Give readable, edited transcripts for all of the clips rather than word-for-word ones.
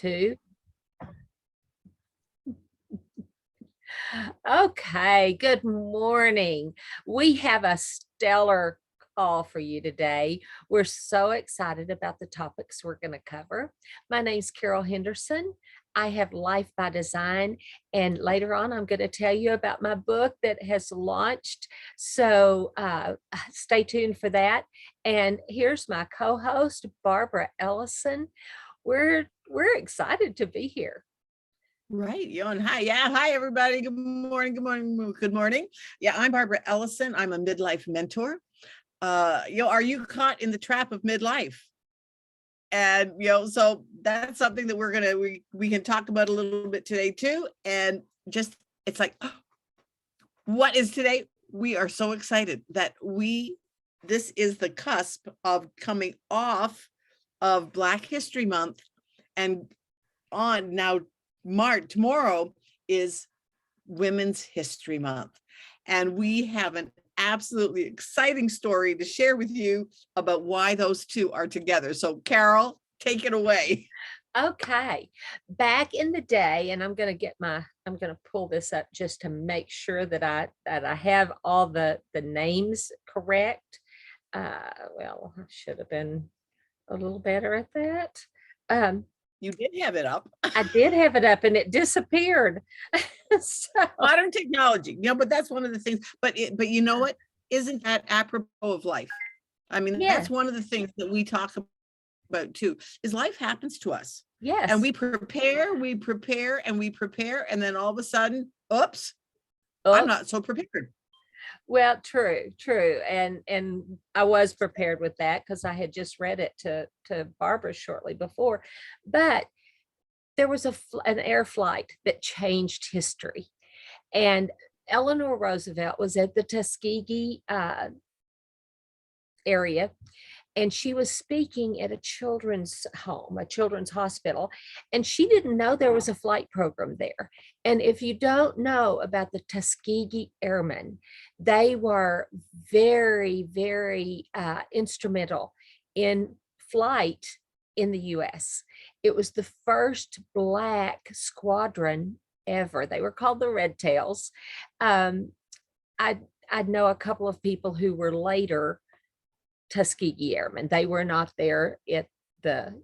2. Okay, good morning. We have a stellar call for you today. We're so excited about the topics we're going to cover. My name's Carol Henderson. I have Life by Design, and later on I'm going to tell you about my book that has launched. So stay tuned for that. And here's my co-host, Barbara Ellison. We're excited to be here. Right. And hi. Yeah. Hi, everybody. Good morning. Good morning. Good morning. Yeah. I'm Barbara Ellison. I'm a midlife mentor. Are you caught in the trap of midlife? And, so that's something that we can talk about a little bit today too. And just, it's like, what is today? We are so excited that this is the cusp of coming off of Black History Month and on now. Tomorrow is Women's History Month, and we have an absolutely exciting story to share with you about why those two are together. So, Carol, take it away. Okay, back in the day, and I'm going to pull this up just to make sure that I have all the names correct. Well, I should have been a little better at that. You did have it up. I did have it up and it disappeared. So, modern technology, but that's one of the things. But you know what? Isn't that apropos of life? I mean, That's one of the things that we talk about too, is life happens to us. Yes. And we prepare, and then all of a sudden, oops. I'm not so prepared. Well, true. And I was prepared with that because I had just read it to Barbara shortly before. But there was an air flight that changed history. And Eleanor Roosevelt was at the Tuskegee area, and she was speaking at a children's home, a children's hospital, and she didn't know there was a flight program there. And if you don't know about the Tuskegee Airmen, they were very, very instrumental in flight in the U.S. It was the first Black squadron ever. They were called the Red Tails. I know a couple of people who were later Tuskegee Airmen. They were not there at the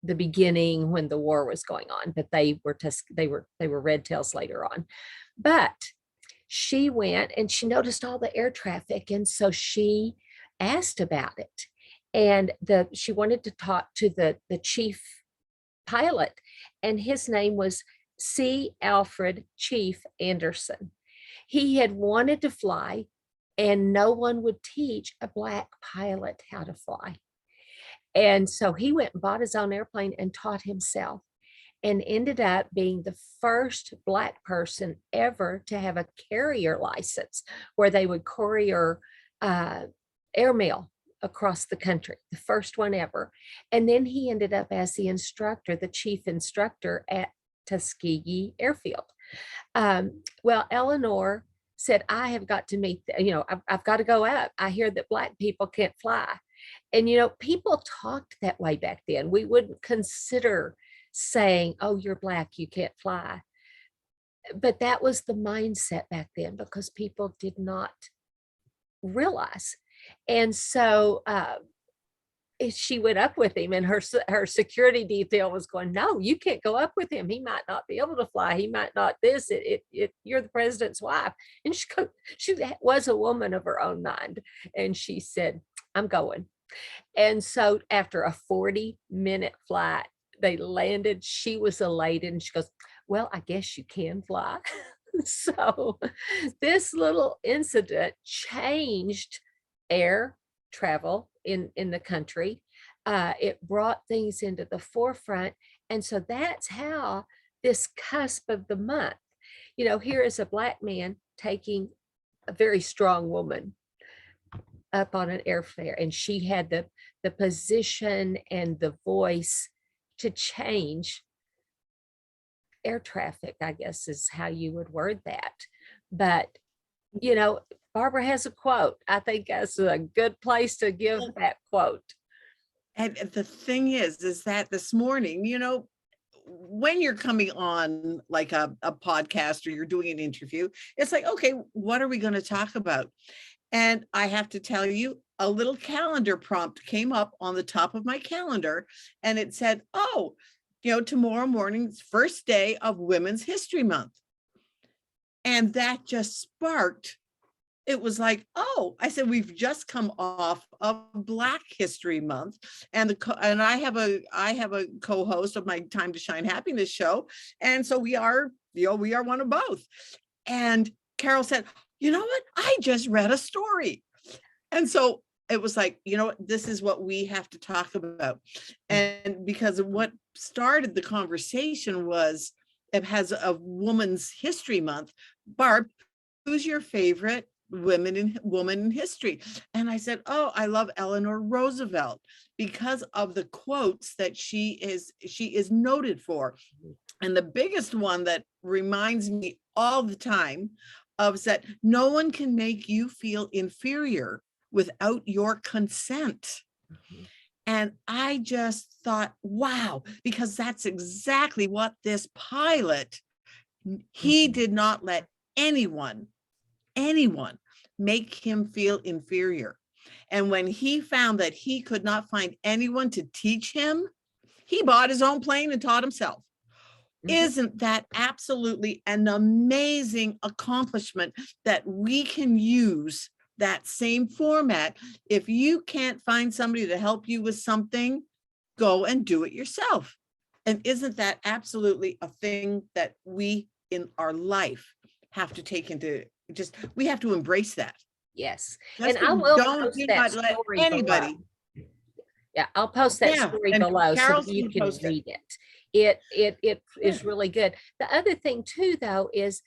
beginning when the war was going on, but they were Red Tails later on. But she went and she noticed all the air traffic, and so she asked about it. And she wanted to talk to the chief pilot, and his name was C. Alfred Chief Anderson. He had wanted to fly, and no one would teach a Black pilot how to fly. And so he went and bought his own airplane and taught himself, and ended up being the first Black person ever to have a carrier license where they would courier airmail across the country, the first one ever. And then he ended up as the instructor, the chief instructor at Tuskegee Airfield. Well, Eleanor said, I have got to meet, I've got to go up. I hear that Black people can't fly. And, people talked that way back then. We wouldn't consider saying, oh, you're Black, you can't fly. But that was the mindset back then, because people did not realize. And so she went up with him, and her security detail was going, no, you can't go up with him. He might not be able to fly. He might not this. You're the president's wife. And she was a woman of her own mind. And she said, I'm going. And so after a 40-minute flight, they landed. She was elated, and she goes, well, I guess you can fly. So this little incident changed air travel in the country. It brought things into the forefront. And so that's how this cusp of the month, here is a Black man taking a very strong woman up on an airfare, and she had the position and the voice to change air traffic, I guess is how you would word that. But, Barbara has a quote. I think that's a good place to give that quote. And the thing is that this morning, when you're coming on like a podcast or you're doing an interview, it's like, okay, what are we going to talk about? And I have to tell you, a little calendar prompt came up on the top of my calendar, and it said, oh, tomorrow morning's first day of Women's History Month. And that just sparked. It was like, oh, I said, we've just come off of Black History Month, and I have a co-host of my Time to Shine Happiness show, and so we are one of both. And Carol said, you know what? I just read a story, and so it was like, this is what we have to talk about, and because what started the conversation was, it has a Women's History Month. Barb, who's your favorite woman in history? And I said, oh, I love Eleanor Roosevelt because of the quotes that she is noted for. And the biggest one that reminds me all the time of that, no one can make you feel inferior without your consent. And I just thought, wow, because that's exactly what this pilot, he did not let anyone make him feel inferior. And when he found that he could not find anyone to teach him, he bought his own plane and taught himself. Isn't that absolutely an amazing accomplishment that we can use that same format? If you can't find somebody to help you with something, go and do it yourself. And isn't that absolutely a thing that we in our life have to take into, we have to embrace that. Yes. And I will post that let story anybody below. Yeah, I'll post that story below so you can read it. It is really good. The other thing too, though, is,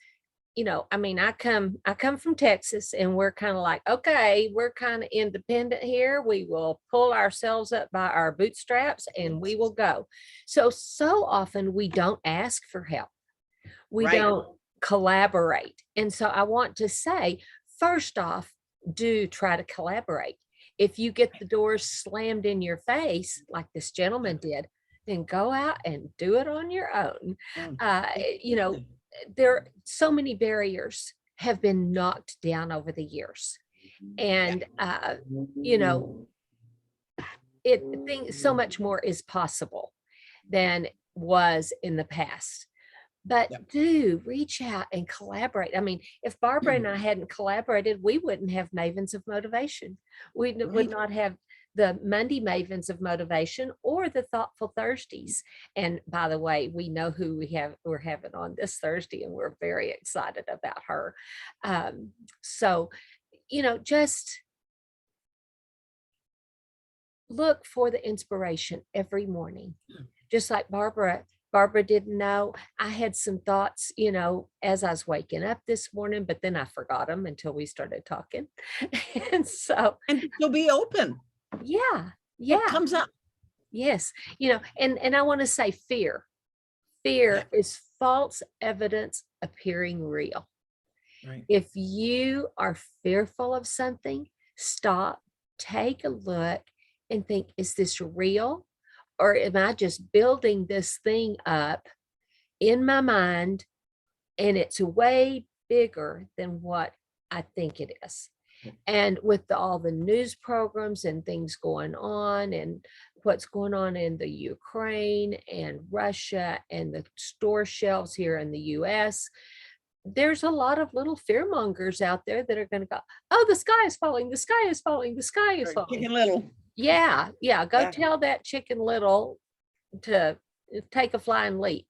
I come from Texas, and we're kind of like, okay, we're kind of independent here. We will pull ourselves up by our bootstraps and we will go. So often we don't ask for help. We don't collaborate. And so I want to say, first off, do try to collaborate. If you get the doors slammed in your face, like this gentleman did, then go out and do it on your own. There are so many barriers have been knocked down over the years. And, so much more is possible than was in the past. But do reach out and collaborate. I mean, if Barbara and I hadn't collaborated, we wouldn't have Mavens of Motivation. We would not have the Monday Mavens of Motivation or the Thoughtful Thursdays. And by the way, we know who we're having on this Thursday, and we're very excited about her. So, just look for the inspiration every morning. Just like Barbara didn't know. I had some thoughts, as I was waking up this morning, but then I forgot them until we started talking. And so you'll be open. Yeah. What comes up. Yes. And I want to say fear is false evidence appearing real. Right. If you are fearful of something, stop, take a look and think, is this real? Or am I just building this thing up in my mind, and it's way bigger than what I think it is? And with all the news programs and things going on, and what's going on in the Ukraine and Russia and the store shelves here in the US, there's a lot of little fear mongers out there that are going to go, oh, the sky is falling, the sky is falling, the sky is falling. Chicken Little. Yeah. Go tell that Chicken Little to take a flying leap.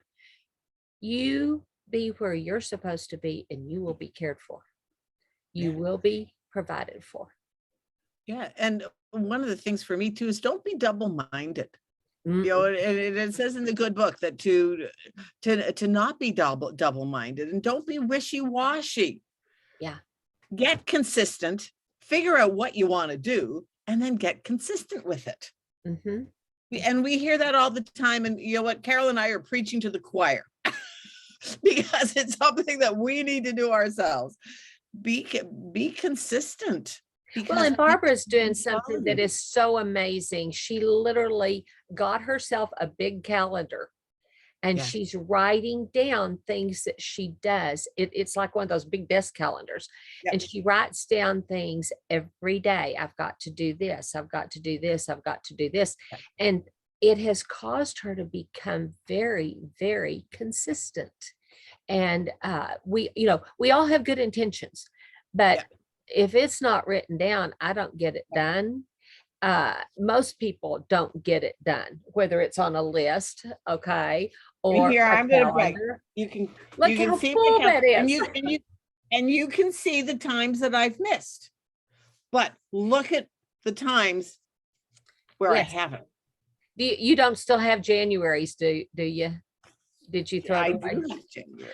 You be where you're supposed to be, and you will be cared for. You will be provided for. Yeah. And one of the things for me too is don't be double-minded. And it says in the good book that to not be double-minded, and don't be wishy-washy. Yeah. Get consistent, figure out what you want to do, and then get consistent with it. And we hear that all the time. And you know what? Carol and I are preaching to the choir because it's something that we need to do ourselves. Be consistent. Well, and Barbara's doing something that is so amazing. She literally got herself a big calendar, and Yeah. she's writing down things that she does. It's like one of those big desk calendars. Yep. And she writes down things every day. I've got to do this. I've got to do this. I've got to do this. Yep. And it has caused her to become very, very consistent. And we all have good intentions, but Yep. if it's not written down, I don't get it done. Most people don't get it done, whether it's on a list, okay, or Here, a I'm going to break. calendar. You can Look how see full my that and is. you can see the times that I've missed. But look at the times where Yes. I haven't. You don't still have Januaries, do you? Did you throw I it away? do have January.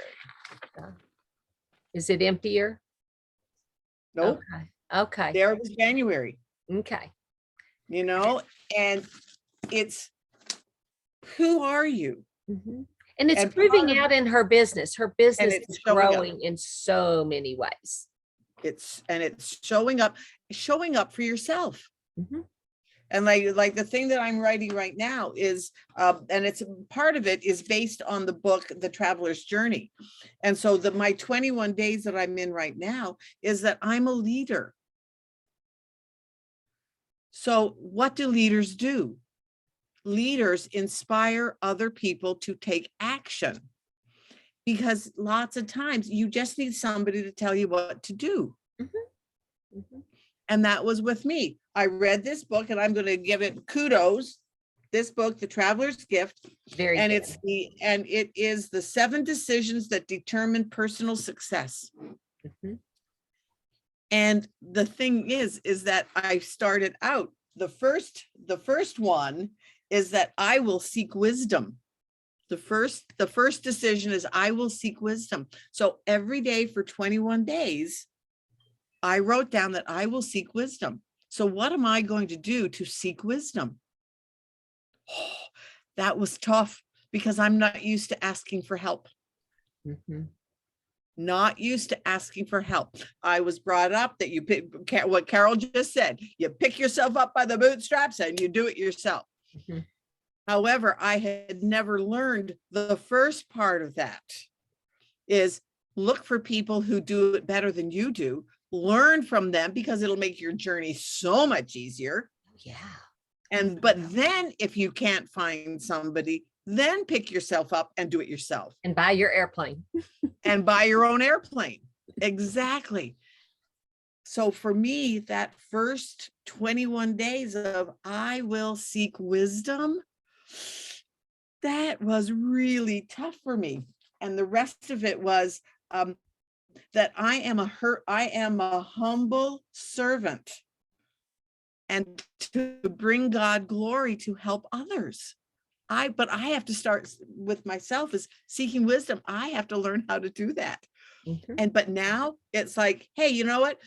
Is it emptier? Nope. Okay. There was January. Okay. You know, and it's, who are you? Mm-hmm. And it's And proving out in her business. Her business it's is showing up. growing in so many ways. It's showing up for yourself. Mm-hmm. And like the thing that I'm writing right now is, and it's part of it is based on the book, The Traveler's Journey. And so my 21 days that I'm in right now is that I'm a leader. So what do leaders do? Leaders inspire other people to take action, because lots of times you just need somebody to tell you what to do. Mm-hmm. Mm-hmm. And that was with me. I read this book, and I'm going to give it kudos. This book, The Traveler's Gift, Very and good. it is the 7 decisions that determine personal success. Mm-hmm. And the thing is that I started out, the first one is that I will seek wisdom. The first decision is I will seek wisdom. So every day for 21 days, I wrote down that I will seek wisdom. So what am I going to do to seek wisdom? Oh, that was tough, because I'm not used to asking for help. Mm-hmm. Not used to asking for help. I was brought up that you pick what Carol just said. You pick yourself up by the bootstraps and you do it yourself. Mm-hmm. However, I had never learned the first part of that is look for people who do it better than you do. Learn from them, because it'll make your journey so much easier. Yeah. But then if you can't find somebody, then pick yourself up and do it yourself. And buy your airplane. And buy your own airplane. Exactly. So for me, that first 21 days of I will seek wisdom, that was really tough for me. And the rest of it was that I am a humble servant, and to bring God glory, to help others. But I have to start with myself, is seeking wisdom. I have to learn how to do that. Mm-hmm. But now it's like, hey, you know what?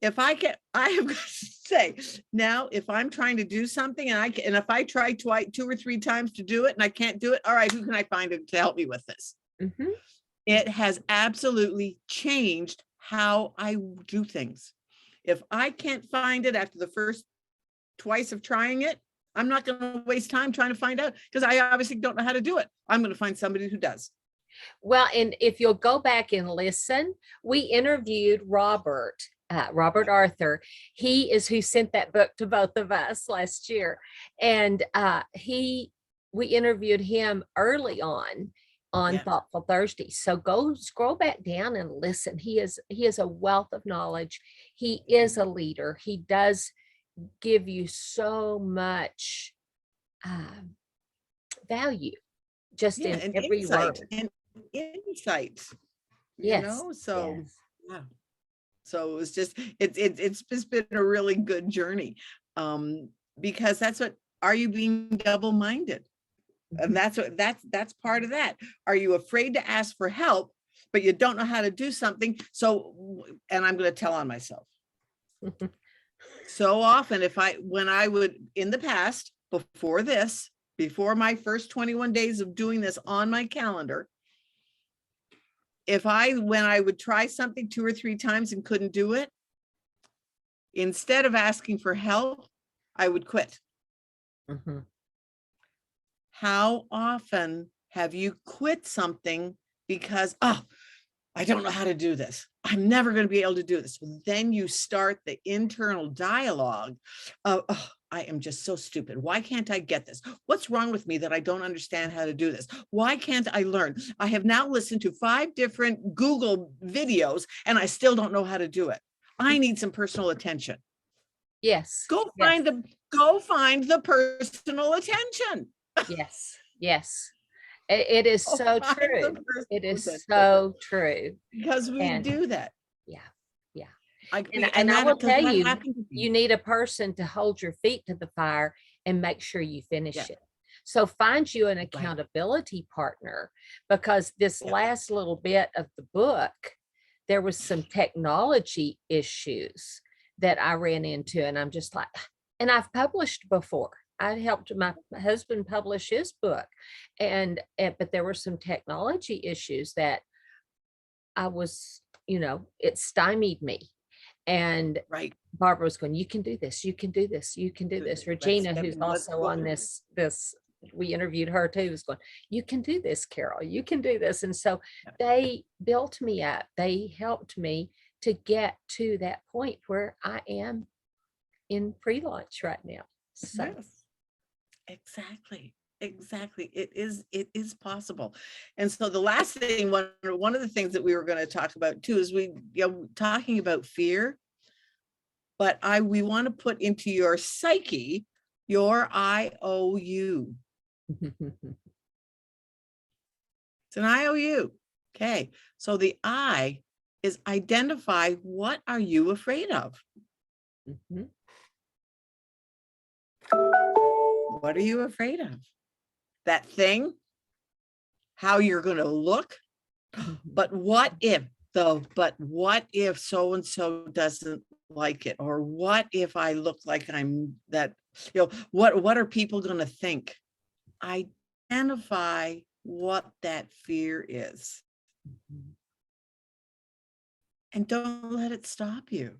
If I have got to say now, if I'm trying to do something and if I try 2 or 3 times to do it and I can't do it, all right, who can I find to help me with this? Mm-hmm. It has absolutely changed how I do things. If I can't find it after the first twice of trying it, I'm not going to waste time trying to find out, because I obviously don't know how to do it. I'm going to find somebody who does. Well, and if you'll go back and listen, we interviewed Robert Arthur. He is who sent that book to both of us last year. And we interviewed him early on Yeah. Thoughtful Thursday. So go scroll back down and listen. He is a wealth of knowledge. He is a leader. He does give you so much value just in and every insight, word. and insight, Yes. so Yes. yeah. So it was just, it's just been a really good journey, because that's what, are you being double-minded? And that's part of that. Are you afraid to ask for help, but you don't know how to do something? So, and I'm going to tell on myself. So often, when I would, in the past, before my first 21 days of doing this on my calendar, when I would try something 2 or 3 times and couldn't do it, instead of asking for help, I would quit. Mm-hmm. How often have you quit something because, oh, I don't know how to do this. I'm never going to be able to do this. Then you start the internal dialogue of, oh, I am just so stupid. Why can't I get this? What's wrong with me that I don't understand how to do this? Why can't I learn? I have now listened to 5 different Google videos and I still don't know how to do it. I need some personal attention. Yes. Go Yes. find the personal attention. Yes. Yes. It is so true. It is so true. Because we do that. Yeah. Yeah. And I will tell you, you you need a person to hold your feet to the fire and make sure you finish Yeah. it. So find you an accountability partner, because this last little bit of the book, there was some technology issues that I ran into, and I'm just like, and I've published before. I helped my husband publish his book, but there were some technology issues that I was, it stymied me. And Barbara was going, you can do this, you can do this, you can do this. Regina, who's also on this, we interviewed her too, was going, you can do this, Carol, you can do this. And so they built me up. They helped me to get to that point where I am in pre-launch right now. So. Yes. Exactly. It is possible. And so the last thing, one of the things that we were going to talk about too, is talking about fear, but we want to put into your psyche, your IOU. It's an IOU. Okay. So the I is identify, what are you afraid of? What are you afraid of? That thing, how you're going to look. But what if so-and-so doesn't like it? Or what if I look like I'm that, what are people going to think? Identify what that fear is. And don't let it stop you.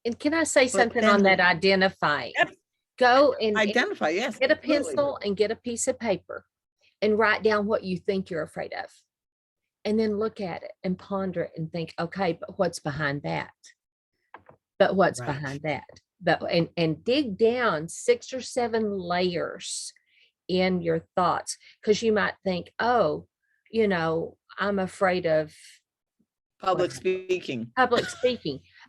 And can I say something on that identifying? Yep. Go and identify, yes. Get a pencil and get a piece of paper and write down what you think you're afraid of. And then look at it and ponder it and think, okay, but what's behind that? But what's behind that? But and dig down 6 or 7 layers in your thoughts, because you might think, oh, I'm afraid of public speaking.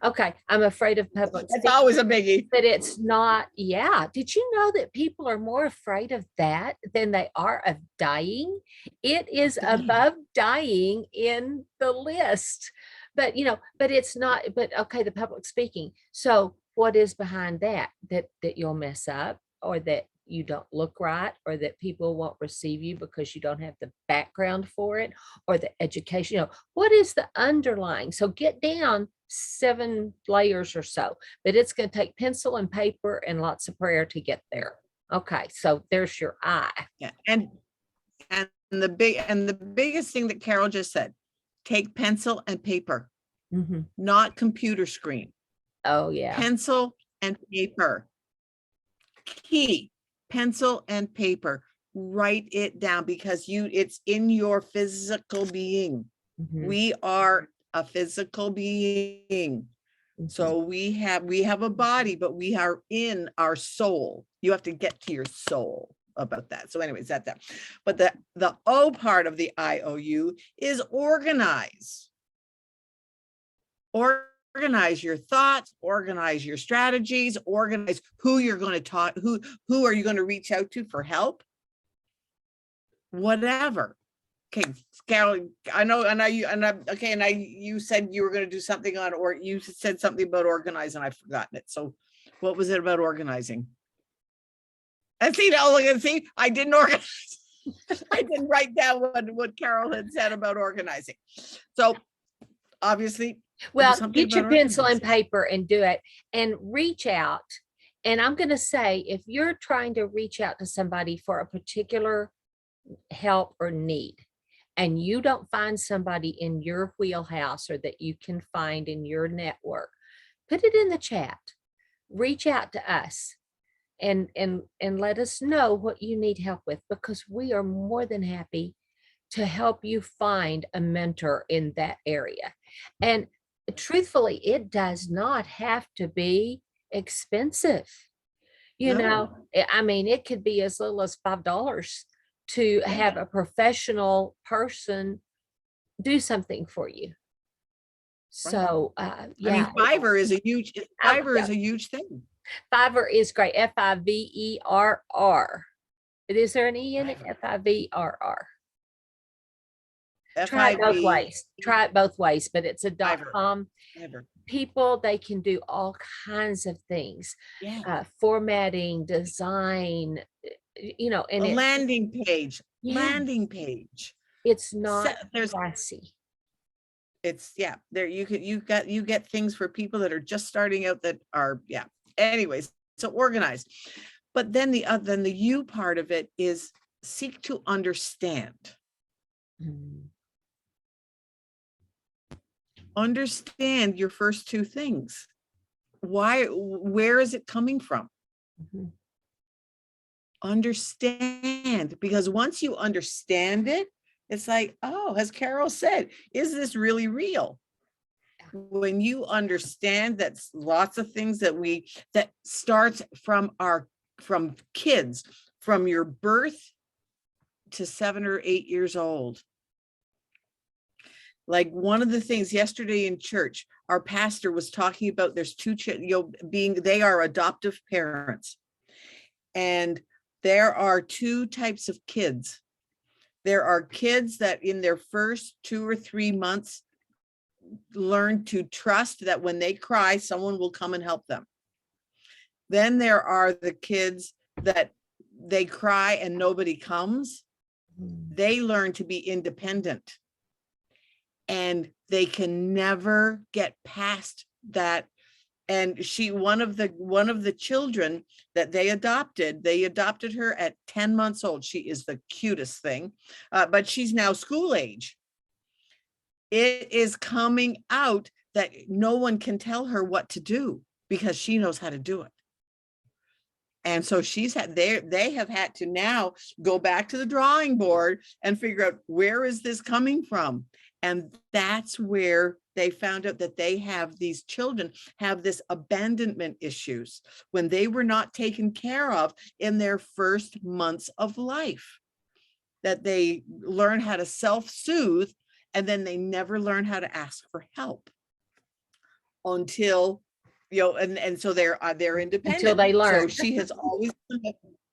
Okay, I'm afraid of public speaking. It's always a biggie. But it's not, Did you know that people are more afraid of that than they are of dying? It is above dying in the list. But, but it's not, but okay, the public speaking. So what is behind that you'll mess up, or that you don't look right, or that people won't receive you because you don't have the background for it, or the education, what is the underlying? So get down 7 layers or so, but it's going to take pencil and paper and lots of prayer to get there. Okay. So there's your I. Yeah. And the biggest thing that Carol just said, take pencil and paper, not computer screen. Oh yeah. Pencil and paper. Key, pencil and paper. Write it down, because it's in your physical being. We are a physical being. So we have a body, but we are in our soul. You have to get to your soul about that. So anyways, that. But the O part of the IOU is organize. Organize your thoughts, organize your strategies, organize who you're going to talk, who are you going to reach out to for help? Whatever. Okay, Carol, you said you were going to do something on, or you said something about organize, and I've forgotten it. So what was it about organizing? And see, I didn't organize. I didn't write down what Carol had said about organizing. So obviously, well, get your pencil and paper and do it, and reach out. And I'm going to say, if you're trying to reach out to somebody for a particular help or need, and you don't find somebody in your wheelhouse or that you can find in your network, put it in the chat. Reach out to us and let us know what you need help with, because we are more than happy to help you find a mentor in that area. And truthfully, it does not have to be expensive. No, I mean, it could be as little as $5 to yeah. have a professional person do something for you. Right. So, I mean, yeah, Fiverr yeah, is a huge thing. Fiverr is great. Fiverr. Is there an E in it? Fiverr. Fiverr. Try it both FIV, ways. Try it both ways, but it's a Fiverr, .com. Fiverr. People, they can do all kinds of things, Yeah. formatting, design, and A yeah, landing page. it's not There's, pricey. it's, yeah, there, you get things for people that are just starting out that are, yeah. Anyways, so organized. But then then the you part of it is seek to understand. Mhm. Understand your first two things. Where is it coming from? Mhm. Understand, because once you understand it, it's like, oh, as Carol said, is this really real? When you understand that lots of things that starts from kids, from your birth to 7 or 8 years old. Like one of the things yesterday in church, our pastor was talking about there's two they are adoptive parents. And there are two types of kids. There are kids that in their first 2 or 3 months learn to trust that when they cry, someone will come and help them. Then there are the kids that they cry and nobody comes. They learn to be independent. And they can never get past that. And one of the children that they adopted her at 10 months old. She is the cutest thing, but she's now school age. It is coming out that no one can tell her what to do because she knows how to do it. And so they have had to now go back to the drawing board and figure out, where is this coming from? And that's where they found out that these children have this abandonment issues when they were not taken care of in their first months of life, that they learn how to self-soothe, and then they never learn how to ask for help until, and so they're independent. Until they learn. So she has always,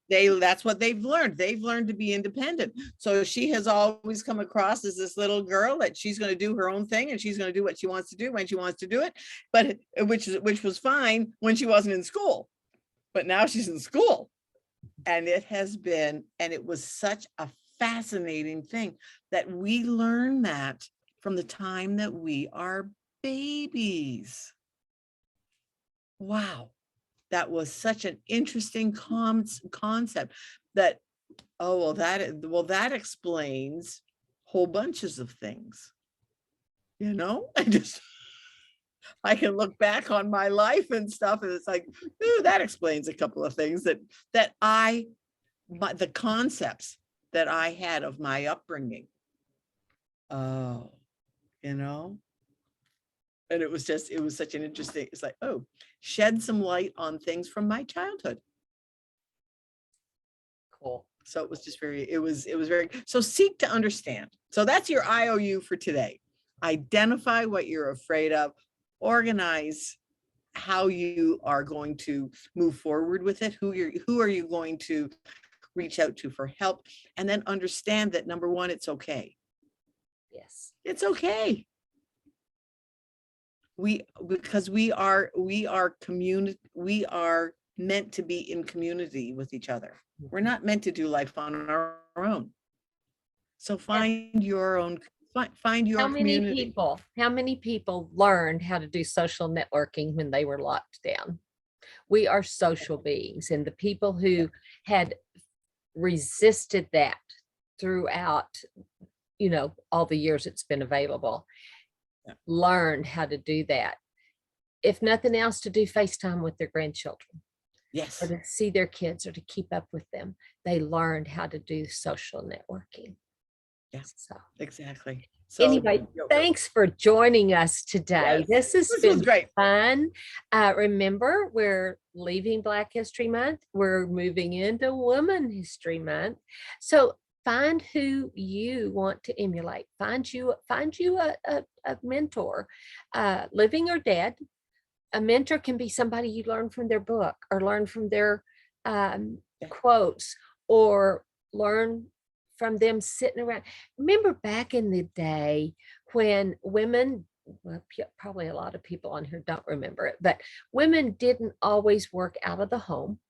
that's what they've learned. They've learned to be independent. So she has always come across as this little girl that she's going to do her own thing and she's going to do what she wants to do when she wants to do it. But which was fine when she wasn't in school. But now she's in school. And it was such a fascinating thing that we learn that from the time that we are babies. Wow. That was such an interesting concept that, that explains whole bunches of things. I can look back on my life and stuff, and it's like, ooh, that explains a couple of things that the concepts that I had of my upbringing. Oh, and it was such an interesting, it's like, oh, shed some light on things from my childhood. Cool. So it was just so seek to understand. So that's your IOU for today. Identify what you're afraid of, organize how you are going to move forward with it, who are you going to reach out to for help, and then understand that, number one, it's okay. Yes. It's okay. Because we are meant to be in community with each other. We're not meant to do life on our own. So find your community. How many people learned how to do social networking when they were locked down? We are social beings, and the people who had resisted that throughout, all the years it's been available, learned how to do that. If nothing else, to do FaceTime with their grandchildren. Yes. or to see their kids or to keep up with them. They learned how to do social networking. Yeah, So exactly. So, anyway, thanks for joining us today. yes, This has this was been great. fun. Remember, we're leaving Black History Month. We're moving into Women History Month. So find who you want to emulate. Find you a mentor, living or dead. A mentor can be somebody you learn from their book or learn from their quotes or learn from them sitting around. Remember back in the day when women, well, probably a lot of people on here don't remember it, but women didn't always work out of the home.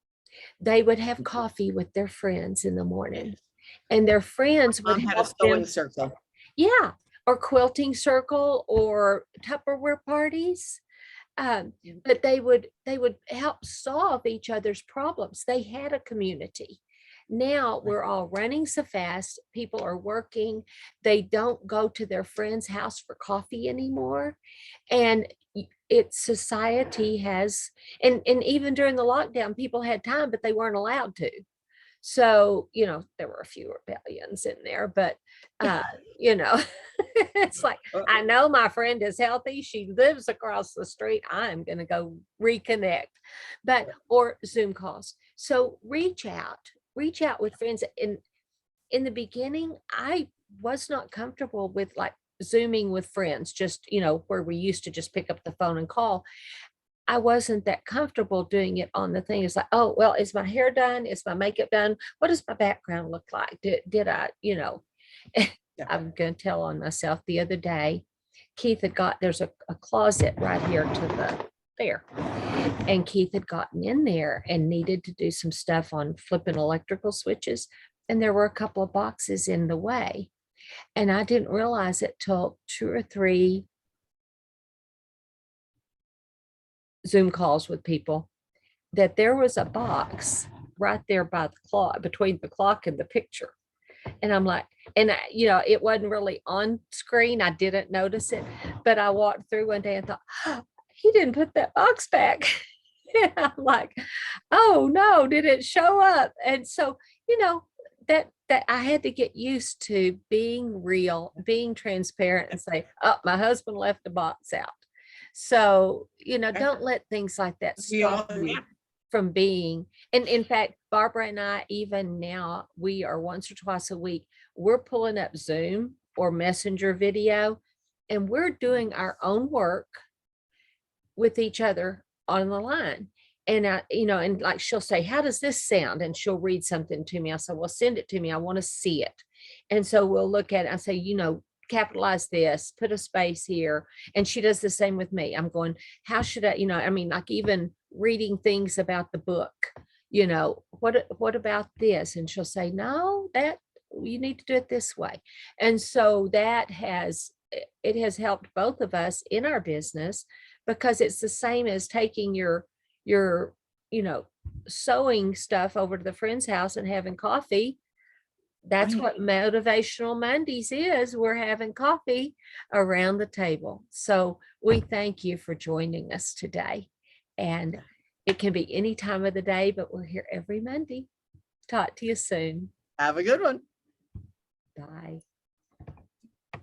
They would have coffee with their friends in the morning, Yes. and their friends would Mom had a help sewing them. circle. Yeah, or quilting circle or Tupperware parties. But they would help solve each other's problems. They had a community. Now we're all running so fast. People are working. They don't go to their friend's house for coffee anymore. And it's society has, and even during the lockdown, people had time, but they weren't allowed to. So, there were a few rebellions in there, but, uh, you know, it's like, I know my friend is healthy. She lives across the street. I'm going to go reconnect, or Zoom calls. So reach out with friends. In the beginning, I was not comfortable with like Zooming with friends, just, where we used to just pick up the phone and call. I wasn't that comfortable doing it on the thing. It's like, oh, well, is my hair done? Is my makeup done? What does my background look like? Did I, Yeah. I'm going to tell on myself the other day. Keith had there's a closet right here to there. And Keith had gotten in there and needed to do some stuff on flipping electrical switches. And there were a couple of boxes in the way. And I didn't realize it till 2 or 3 Zoom calls with people that there was a box right there by the clock, between the clock and the picture. And I'm like, it wasn't really on screen. I didn't notice it, but I walked through one day and thought, oh, he didn't put that box back. And I'm like, oh no, did it show up? And so, that I had to get used to being real, being transparent and say, oh, my husband left the box out. So, don't let things like that stop you from being. And in fact, Barbara and I, even now, we are once or twice a week, we're pulling up Zoom or Messenger video, and we're doing our own work with each other on the line. And and like she'll say, how does this sound? And she'll read something to me. I say, well, send it to me. I want to see it. And so we'll look at it. I say, capitalize this, put a space here. And she does the same with me. I'm going, how should I, like even reading things about the book, what about this? And she'll say, no, that you need to do it this way. And so it has helped both of us in our business, because it's the same as taking your sewing stuff over to the friend's house and having coffee. That's what Motivational Mondays is. We're having coffee around the table. So we thank you for joining us today. And it can be any time of the day, but we're here every Monday. Talk to you soon. Have a good one. Bye.